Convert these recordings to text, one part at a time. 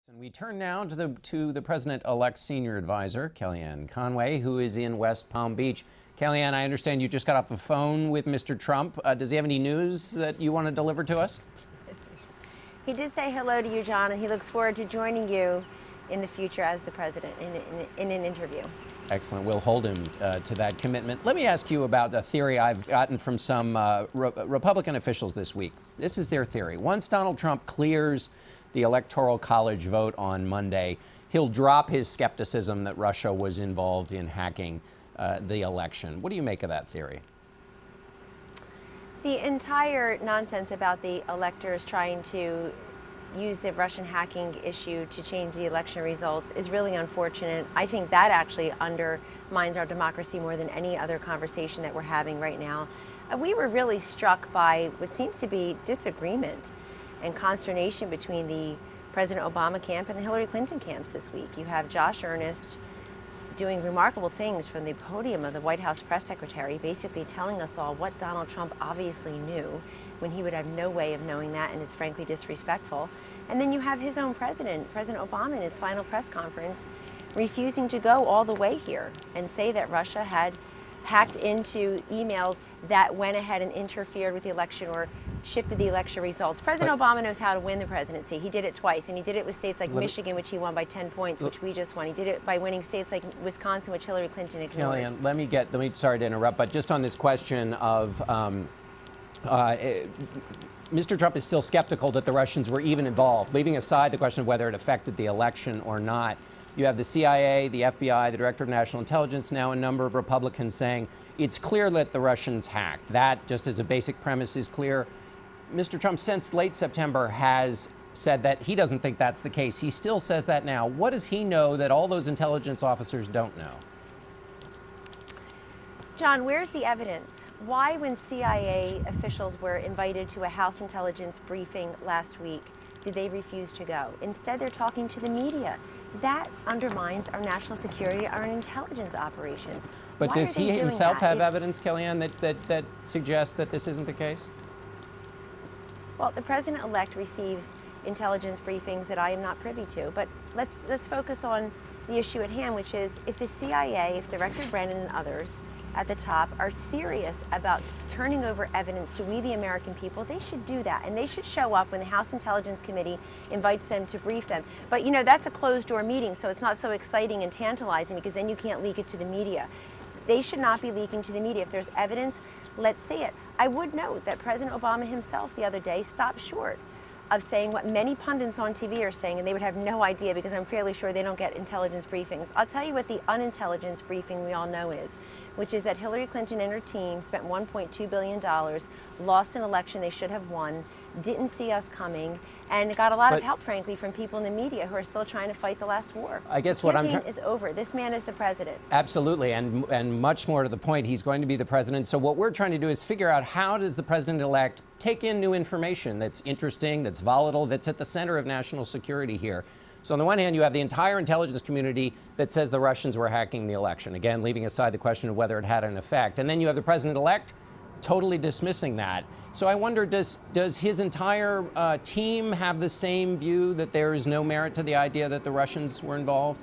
And we turn now to the President-elect's senior advisor, Kellyanne Conway, who is in West Palm Beach. Kellyanne, I understand you just got off the phone with Mr. Trump. Does he have any news that you want to deliver to us? He did say hello to you, John, and he looks forward to joining you in the future as the president in an interview. Excellent. We'll hold him to that commitment. Let me ask you about a theory I've gotten from some Republican officials this week. This is their theory. Once Donald Trump clears the Electoral College vote on Monday, he'll drop his skepticism that Russia was involved in hacking the election. What do you make of that theory? The entire nonsense about the electors trying to use the Russian hacking issue to change the election results is really unfortunate. I think that actually undermines our democracy more than any other conversation that we're having right now. We were really struck by what seems to be disagreement and consternation between the President Obama camp and the Hillary Clinton camps this week. You have Josh Earnest doing remarkable things from the podium of the White House press secretary, basically telling us all what Donald Trump obviously knew when he would have no way of knowing that, and is frankly disrespectful. And then you have his own president, President Obama, in his final press conference, refusing to go all the way here and say that Russia had hacked into emails that went ahead and interfered with the election or shifted the election results. President Obama knows how to win the presidency. He did it twice, and he did it with states like Michigan, which he won by 10 points, which we just won. He did it by winning states like Wisconsin, which Hillary Clinton ignored. Kellyanne, let me sorry to interrupt, but just on this question of Mr. Trump is still skeptical that the Russians were even involved, leaving aside the question of whether it affected the election or not. You have the CIA, the FBI, the Director of National Intelligence, now a number of Republicans saying it's clear that the Russians hacked. That, just as a basic premise, is clear. Mr. Trump, since late September, has said that he doesn't think that's the case. He still says that now. What does he know that all those intelligence officers don't know? John, where's the evidence? Why, when CIA officials were invited to a House intelligence briefing last week, did they refuse to go? Instead, they're talking to the media. That undermines our national security, our intelligence operations. But does he himself have evidence, Kellyanne, that suggests that this isn't the case? Well, the president-elect receives intelligence briefings that I am not privy to. But let's focus on the issue at hand, which is if the CIA, if Director Brennan and others at the top are serious about turning over evidence to we, the American people, they should do that. And they should show up when the House Intelligence Committee invites them to brief them. But, you know, that's a closed-door meeting, so it's not so exciting and tantalizing because then you can't leak it to the media. They should not be leaking to the media. If there's evidence, let's see it. I would note that President Obama himself the other day stopped short of saying what many pundits on TV are saying, and they would have no idea because I'm fairly sure they don't get intelligence briefings. I'll tell you what the unintelligence briefing we all know is, which is that Hillary Clinton and her team spent $1.2 billion, lost an election they should have won, didn't see us coming, and got a lot of help, frankly, from people in the media who are still trying to fight the last war. I guess what I'm is over. This man is the president. Absolutely, and much more to the point, he's going to be the president. So what we're trying to do is figure out how does the president-elect take in new information that's interesting, that's volatile, that's at the center of national security here. So on the one hand, you have the entire intelligence community that says the Russians were hacking the election, again, leaving aside the question of whether it had an effect. And then you have the president-elect totally dismissing that. So I wonder, does his entire team have the same view that there is no merit to the idea that the Russians were involved?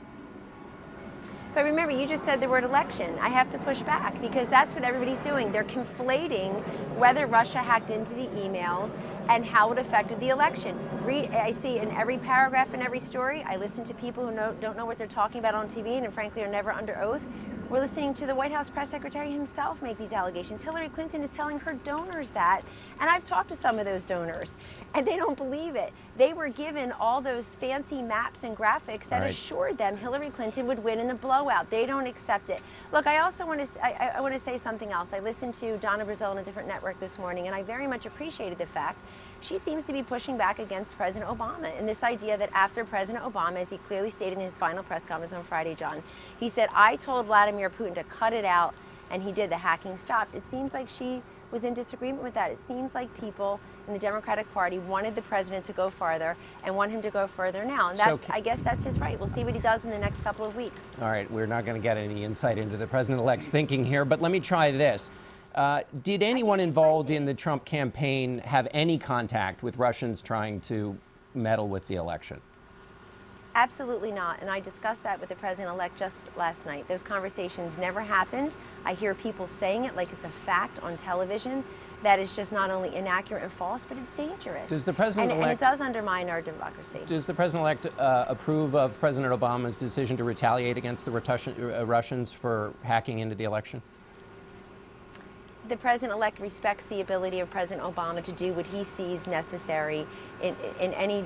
But remember, you just said the word election. I have to push back because that's what everybody's doing. They're conflating whether Russia hacked into the emails and how it affected the election. I see in every paragraph in every story, I listen to people who don't know what they're talking about on TV and frankly are never under oath. We're listening to the White House press secretary himself make these allegations. Hillary Clinton is telling her donors that, and I've talked to some of those donors, and they don't believe it. They were given all those fancy maps and graphics that assured them Hillary Clinton would win in the blowout. They don't accept it. Look, I also want to say something else. I listened to Donna Brazile on a different network this morning, and I very much appreciated the fact she seems to be pushing back against President Obama and this idea that after President Obama, as he clearly stated in his final press conference on Friday, John, he said, I told Vladimir Putin to cut it out, and he did. The hacking stopped. It seems like she was in disagreement with that. It seems like people in the Democratic Party wanted the president to go farther and want him to go further now. And that, I guess that's his right. We'll see what he does in the next couple of weeks. All right, we're not going to get any insight into the president-elect's thinking here, but let me try this. Did anyone involved in the Trump campaign have any contact with Russians trying to meddle with the election? Absolutely not, and I discussed that with the president-elect just last night. Those conversations never happened. I hear people saying it like it's a fact on television. That is just not only inaccurate and false, but it's dangerous. Does the president-elect, and it does undermine our democracy. Does the president-elect approve of President Obama's decision to retaliate against the Russians for hacking into the election? The president-elect respects the ability of President Obama to do what he sees necessary in any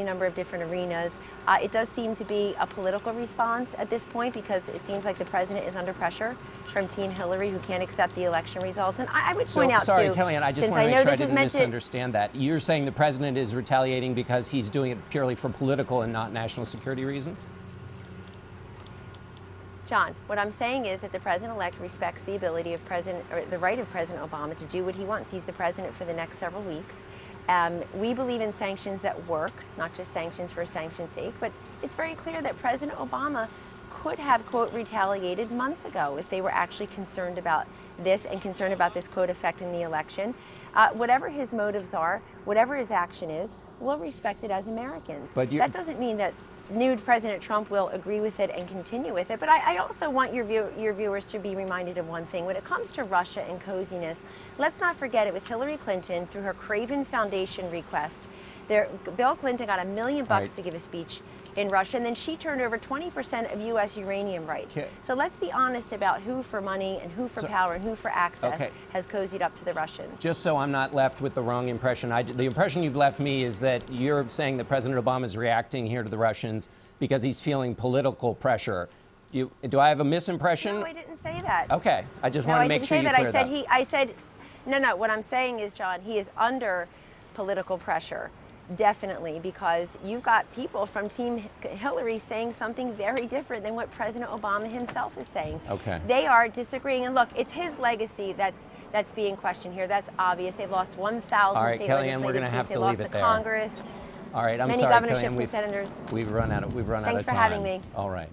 number of different arenas. It does seem to be a political response at this point, because it seems like the president is under pressure from Team Hillary, who can't accept the election results. And I would point out, sorry, too, Kellyanne, I just want to make sure I didn't misunderstand that. You're saying the president is retaliating because he's doing it purely for political and not national security reasons? John, what I'm saying is that the president-elect respects the ability of the right of President Obama to do what he wants. He's the president for the next several weeks. We believe in sanctions that work, not just sanctions for sanction's sake, but it's very clear that President Obama could have, quote, retaliated months ago if they were actually concerned about this and concerned about this, quote, affecting the election. Whatever his motives are, whatever his action is, we'll respect it as Americans. But that doesn't mean that new President Trump will agree with it and continue with it. But I also want your viewers to be reminded of one thing. When it comes to Russia and coziness, let's not forget it was Hillary Clinton, through her Craven Foundation request. Bill Clinton got $1 million to give a speech in Russia, and then she turned over 20% of U.S. uranium rights. So let's be honest about who for money and who for power and who for access has cozied up to the Russians. Just so I'm not left with the wrong impression, the impression you've left me is that you're saying that President Obama is reacting here to the Russians because he's feeling political pressure. Do I have a misimpression? No, I didn't say that. Okay, I just want to make sure you clear that. I said, no, what I'm saying is, John, he is under political pressure. Definitely, because you've got people from Team Hillary saying something very different than what President Obama himself is saying. Okay. They are disagreeing, and look, it's his legacy that's being questioned here. That's obvious. They've lost 1,000 state Kellyanne, we're going to have to leave it there. Congress. All right, I'm many sorry, governorships Kellyanne, and senators. We've run out of time. Thanks for having me. All right.